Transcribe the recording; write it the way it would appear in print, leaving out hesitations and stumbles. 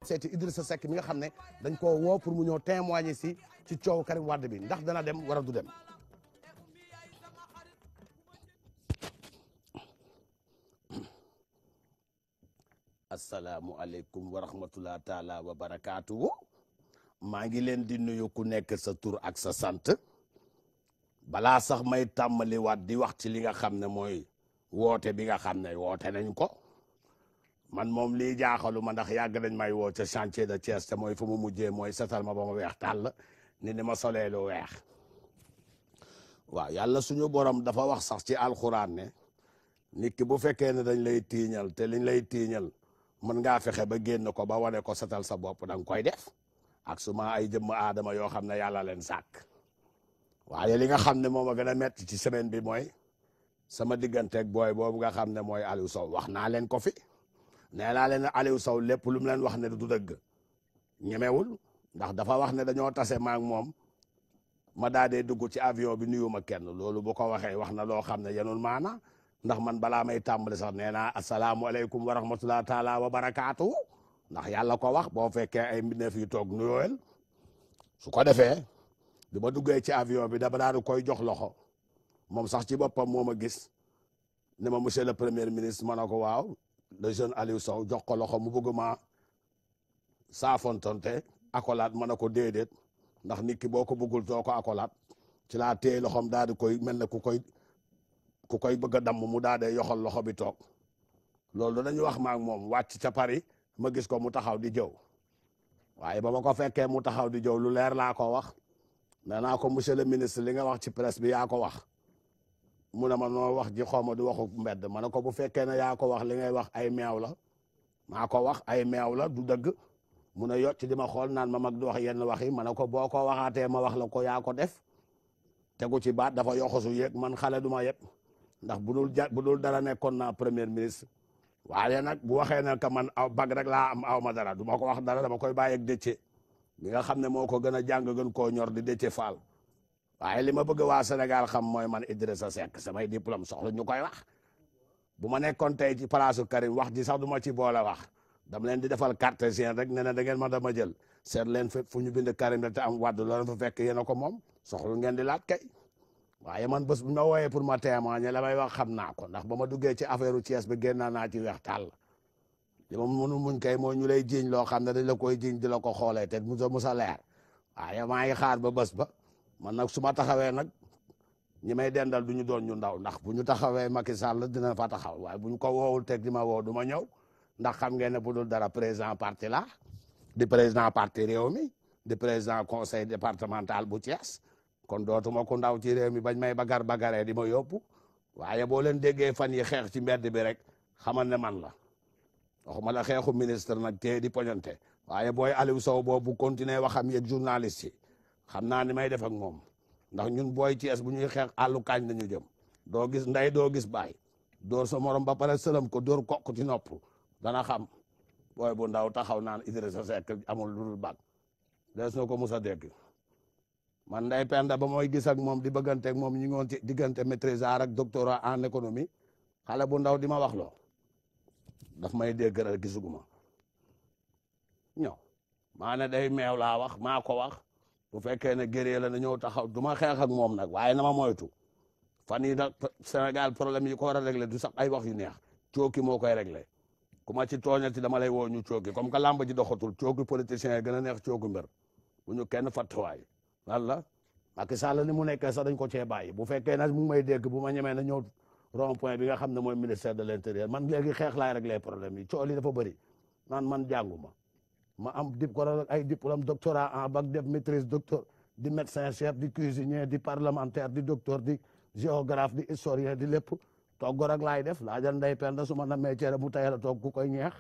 seeti Idrissa Seck mi nga xam ne dañ koo woo pour mu ñëw témoigner si ci coow Karim Wade bi ndax dana dem wala du dem. asalaamualeykum wa rahmatulah taala wa barakaatu. maa ngi leen di nuyu ku nekk sa tur ak sa sant balaa sax may tàmbaliwaat di wax ci li nga xam ne mooy woote bi nga xam ne woote nañ ko. man moom lii jaaxalu ma ndax yàgg nañ may woo ca chantier de Thiès te mooy fu mu mujjee mooy setal ma ba ma weex tàll ni ma solee lu weex. waaw yàlla suñu borom dafa wax sax ci alxuraan ne nit ki bu fekkee ne dañ lay tiiñal te liñ lay tiiñal mën ngaa fexe ba génn ko ba wane ko setal sa bopp da nga koy def ak suma ay jëmm aadama yoo xam ne yàlla leen sàkk. waaye li nga xam ne moom a gën a metti ci semaine bi mooy sama digganteeg booy boobu nga xam ne mooy Aliou Sow wax naa leen ko fi. nee naa leen Aliou Sow lépp lu mu leen wax ne du dëgg ñemewul ndax dafa wax ne dañoo tase maak moom ma daa dee dugg ci avion bi nuyu ma kenn loolu bu ko waxee wax na loo xam ne yenul maana ndax man balaa may tàmbali sax nee naa asalaamualeykum wa rahmatulah taala wa barakaatu ndax yàlla ko wax boo fekkee ay mbindeef yu toog nuyooyal su ko defee bi ma duggee ci avion bi dama daal di koy jox loxo moom sax ci boppam moo ma gis ne ma monsieur le premier ministre ma ne ko waaw. le jeune Aliou Sow jox ko loxo mu bëgg ma saafontonte accolade ma ne ko déedéet ndax nit ki boo ko bëggul doo ko accolade ci laa téye loxoom daal di koy mel ne ku koy bëgg a damm mu daal di yoxal loxo bi toog loolu dañuy wax ma ak moom wàcc ca Paris ma gis ko mu taxaw di jëw waaye ba ma ko fekkee mu taxaw di jëw lu leer laa ko wax nee naa ko monsieur le ministre li nga wax ci presse bi yaa ko wax. mu ne ma noo wax ji xawma di waxu mbedd ma ne ko bu fekkee ne yaa ko wax li ngay wax ay meew la maa ko wax ay meew la du dëgg mu ne yocc di ma xool naan ma mag di wax yenn wax yi ma ne ko boo ko waxaatee ma wax la ko yaa ko def tegu ci baat dafa yoxosu yéeg man xale du ma yëpp ndax bu dul dara nekkoon naa premier ministre waaye nag bu waxee ne que man aw bag rek laa am aw ma dara du ma ko wax dara dama koy bàyyi ak Déthié mi nga xam ne moo ko gën a jàng gën koo ñor di Déthié Fall. waaye li ma bëgg waa Sénégal xam mooy man Idrissa Seck samay diplôme soxla ñu koy wax bu ma nekkoon tey ci palaasu Karim wax ji sax du ma ci boole wax dama leen di defal cartésien rek ne da ngeen ma dama jël seet leen fépp fu ñu bind Karim rek te am wàdd loolu fa fekk yéen a ko moom soxlu ngeen di laaj kay waaye man bés bu ma wooyee pour ma témoigner la may wax xam naa ko ndax ba ma duggee ci affaire u Thiès bi génn naa ci weex tàll li ma mënu muñ kay mooy ñu lay jiiñ loo xam ne dañ la koy jiiñ di la ko xoolee te musa leer waaye maa ngi xaar ba bés ba man nag su ma taxawee nag ñi may dendal du ñu doon ñu ndaw ndax bu ñu taxawee Macky Sall dina fa taxaw waaye bu ñu ko woowul teg di ma woo du ma ñëw ndax xam ngeen ne bu dul dara président parti la di président parti réew mi di président conseil départemental bu Thiès kon dootuma ku ndaw ci réew mi bañ may bagaree di ma yóbbu waaye boo leen déggee fan yi xeex ci mbedd bi rek xamal ne man la waxuma la xeexu ministre nag te di poñante waaye booy Aliou Sow boobu continuer waxam yeeg journaliste yi xam naa ni may def ak moom ndax ñun booy Thiès bu ñuy xeex àllu kaañ lañu jëm doo gis nday doo gis baay door sa morom ba pare sëlam ko door kokk ci nopp dana xam booy bu ndaw taxaw naan Idrissa Seck amul lu dul bag des na ko musa dégg man nday penda ba mooy gis ak moom di bëgganteeg moom ñu ngoon ci diggante maîtrisard ak doctorat en économie xale bu ndaw di ma wax loo daf may dégg rek gisuguma ñëw maa ne day meew laa wax maa ko wax bu fekkee ne gérée la na ñëw taxaw du ma xeex ak moom nag waaye na ma moytu fan yi nag Sénégal problème yi ko war a régler du sax ay wax yu neex cooki moo koy régler ku ma ci tooñati dama lay woo ñu cooki comme que làmb ji doxatul cooki politiciens yi gën a neex cooki mbër bu ñu kenn fattuwaay lan la Macky Sall ni mu nekkee sax dañ ko cee bàyyi bu fekkee nag mu ngi may dégg bu ma ñemee na ñëw rond point bi nga xam ne mooy ministère de l'intérieur man léegi xeex laay régler problème yi coow li dafa bëri man jànguma ma am ay diplôme doctorat en bac def maîtrise docteur di médecin chef di cuisinier di parlementaire di docteur di géographe di historien di lépp togg rek laay def laajal nday penda su ma namee cere bu tayal a toog ku koy ñeex